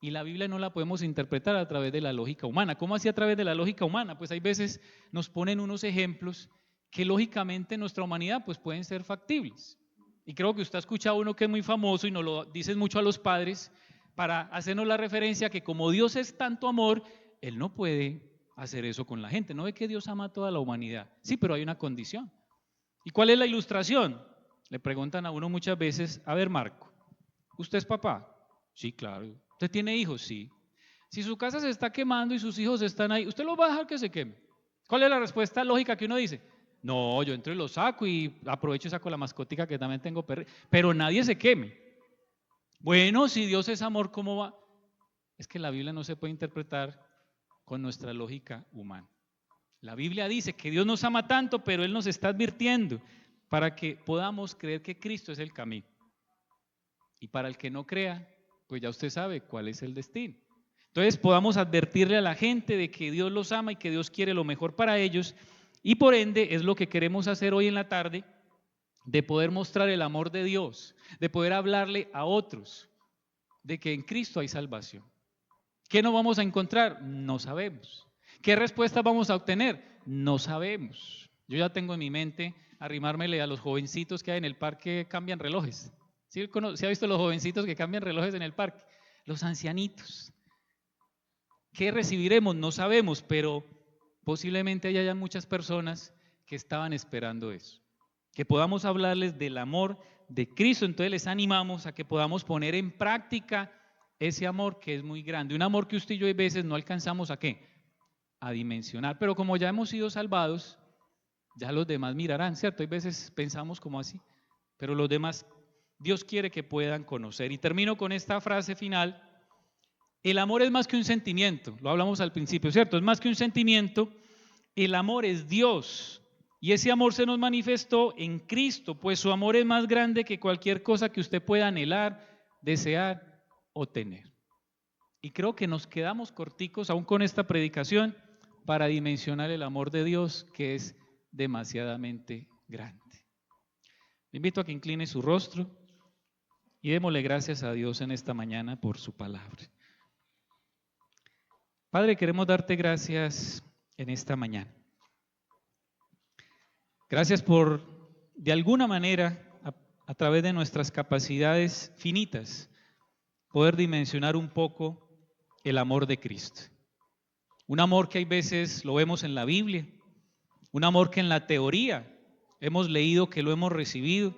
Y la Biblia no la podemos interpretar a través de la lógica humana. ¿Cómo así a través de la lógica humana? Pues hay veces nos ponen unos ejemplos que lógicamente en nuestra humanidad pues pueden ser factibles. Y creo que usted ha escuchado uno que es muy famoso y nos lo dicen mucho a los padres para hacernos la referencia que como Dios es tanto amor, Él no puede hacer eso con la gente. No ve que Dios ama a toda la humanidad. Sí, pero hay una condición. ¿Y cuál es la ilustración? Le preguntan a uno muchas veces, a ver Marco, ¿usted es papá? Sí, claro. ¿Usted tiene hijos? Sí. Si su casa se está quemando y sus hijos están ahí, ¿usted los va a dejar que se queme? ¿Cuál es la respuesta lógica que uno dice? No, yo entro y los saco y aprovecho y saco la mascotica que también tengo perrito, pero nadie se queme. Bueno, si Dios es amor, ¿cómo va? Es que la Biblia no se puede interpretar con nuestra lógica humana. La Biblia dice que Dios nos ama tanto, pero Él nos está advirtiendo para que podamos creer que Cristo es el camino. Y para el que no crea, pues ya usted sabe cuál es el destino. Entonces podamos advertirle a la gente de que Dios los ama y que Dios quiere lo mejor para ellos, y por ende es lo que queremos hacer hoy en la tarde, de poder mostrar el amor de Dios, de poder hablarle a otros de que en Cristo hay salvación. ¿Qué no vamos a encontrar? No sabemos. ¿Qué respuesta vamos a obtener? No sabemos. Yo ya tengo en mi mente arrimármele a los jovencitos que hay en el parque que cambian relojes. ¿Sí ha visto los jovencitos que cambian relojes en el parque? Los ancianitos. ¿Qué recibiremos? No sabemos, pero posiblemente haya muchas personas que estaban esperando eso. Que podamos hablarles del amor de Cristo. Entonces les animamos a que podamos poner en práctica ese amor que es muy grande. Un amor que usted y yo a veces no alcanzamos ¿a qué? A dimensionar. Pero como ya hemos sido salvados, ya los demás mirarán, ¿cierto? Hay veces pensamos como así, pero los demás Dios quiere que puedan conocer. Y termino con esta frase final. El amor es más que un sentimiento, lo hablamos al principio, ¿cierto? Es más que un sentimiento. El amor es Dios Y ese amor se nos manifestó en Cristo, pues su amor es más grande que cualquier cosa que usted pueda anhelar, desear o tener. Y creo que nos quedamos corticos aún con esta predicación para dimensionar el amor de Dios, que es demasiadamente grande. Le invito a que incline su rostro y démosle gracias a Dios en esta mañana por su palabra. Padre, queremos darte gracias en esta mañana. Gracias por, de alguna manera, a través de nuestras capacidades finitas, poder dimensionar un poco el amor de Cristo. Un amor que hay veces lo vemos en la Biblia, un amor que en la teoría hemos leído, que lo hemos recibido.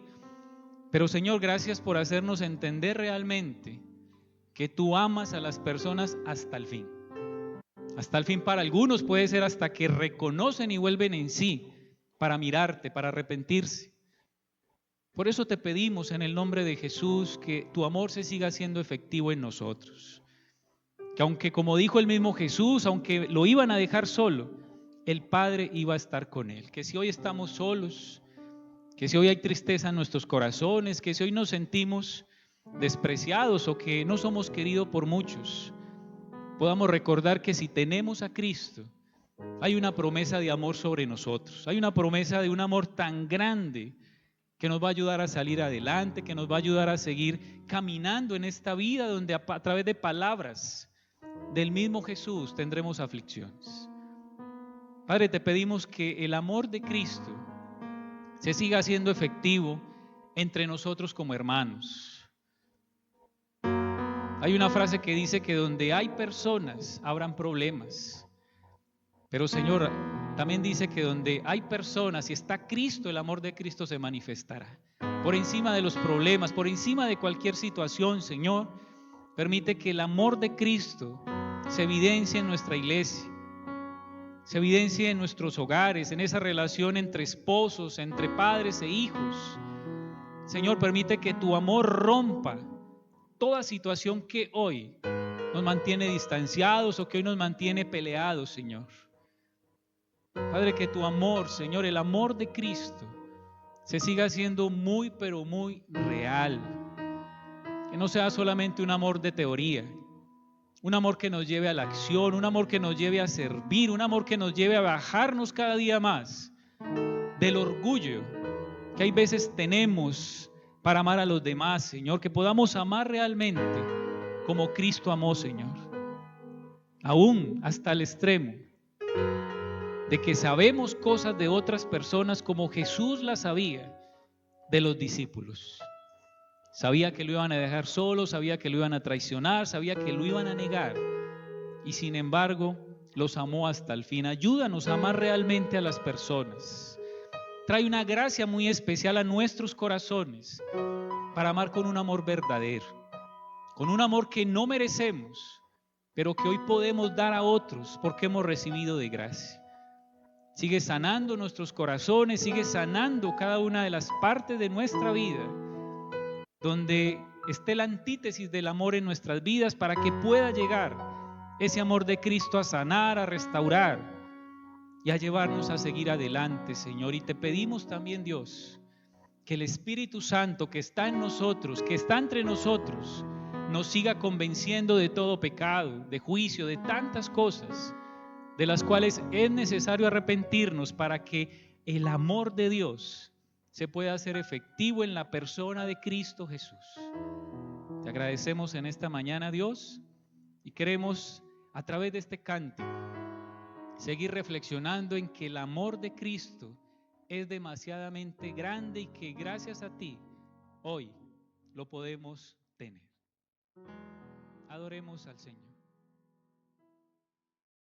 Pero Señor, gracias por hacernos entender realmente que tú amas a las personas hasta el fin. Hasta el fin, para algunos puede ser hasta que reconocen y vuelven en sí para mirarte, para arrepentirse. Por eso te pedimos en el nombre de Jesús que tu amor se siga siendo efectivo en nosotros. Que aunque, como dijo el mismo Jesús, aunque lo iban a dejar solo, el Padre iba a estar con él. Que si hoy estamos solos, que si hoy hay tristeza en nuestros corazones, que si hoy nos sentimos despreciados o que no somos queridos por muchos, podamos recordar que si tenemos a Cristo, hay una promesa de amor sobre nosotros, hay una promesa de un amor tan grande que nos va a ayudar a salir adelante, que nos va a ayudar a seguir caminando en esta vida donde a través de palabras del mismo Jesús tendremos aflicciones. Padre, te pedimos que el amor de Cristo se siga haciendo efectivo entre nosotros como hermanos. Hay una frase que dice que donde hay personas habrán problemas, pero Señor, también dice que donde hay personas y está Cristo, el amor de Cristo se manifestará. Por encima de los problemas, por encima de cualquier situación, Señor, permite que el amor de Cristo se evidencie en nuestra iglesia, se evidencie en nuestros hogares, en esa relación entre esposos, entre padres e hijos. Señor, permite que tu amor rompa toda situación que hoy nos mantiene distanciados o que hoy nos mantiene peleados, Señor. Padre, que tu amor, Señor, el amor de Cristo, se siga haciendo muy, pero muy real. Que no sea solamente un amor de teoría, un amor que nos lleve a la acción, un amor que nos lleve a servir, un amor que nos lleve a bajarnos cada día más del orgullo que hay veces tenemos para amar a los demás, Señor. Que podamos amar realmente como Cristo amó, Señor, aún hasta el extremo de que sabemos cosas de otras personas como Jesús las sabía de los discípulos. Sabía que lo iban a dejar solo, sabía que lo iban a traicionar, sabía que lo iban a negar, y sin embargo los amó hasta el fin. Ayúdanos a amar realmente a las personas. Trae una gracia muy especial a nuestros corazones para amar con un amor verdadero, con un amor que no merecemos, pero que hoy podemos dar a otros porque hemos recibido de gracia. Sigue sanando nuestros corazones, sigue sanando cada una de las partes de nuestra vida donde esté la antítesis del amor en nuestras vidas, para que pueda llegar ese amor de Cristo a sanar, a restaurar y a llevarnos a seguir adelante, Señor. Y te pedimos también, Dios, que el Espíritu Santo que está en nosotros, que está entre nosotros, nos siga convenciendo de todo pecado, de juicio, de tantas cosas de las cuales es necesario arrepentirnos para que el amor de Dios se pueda hacer efectivo en la persona de Cristo Jesús. Te agradecemos en esta mañana, Dios, y queremos a través de este cántico seguir reflexionando en que el amor de Cristo es demasiadamente grande y que gracias a ti hoy lo podemos tener. Adoremos al Señor.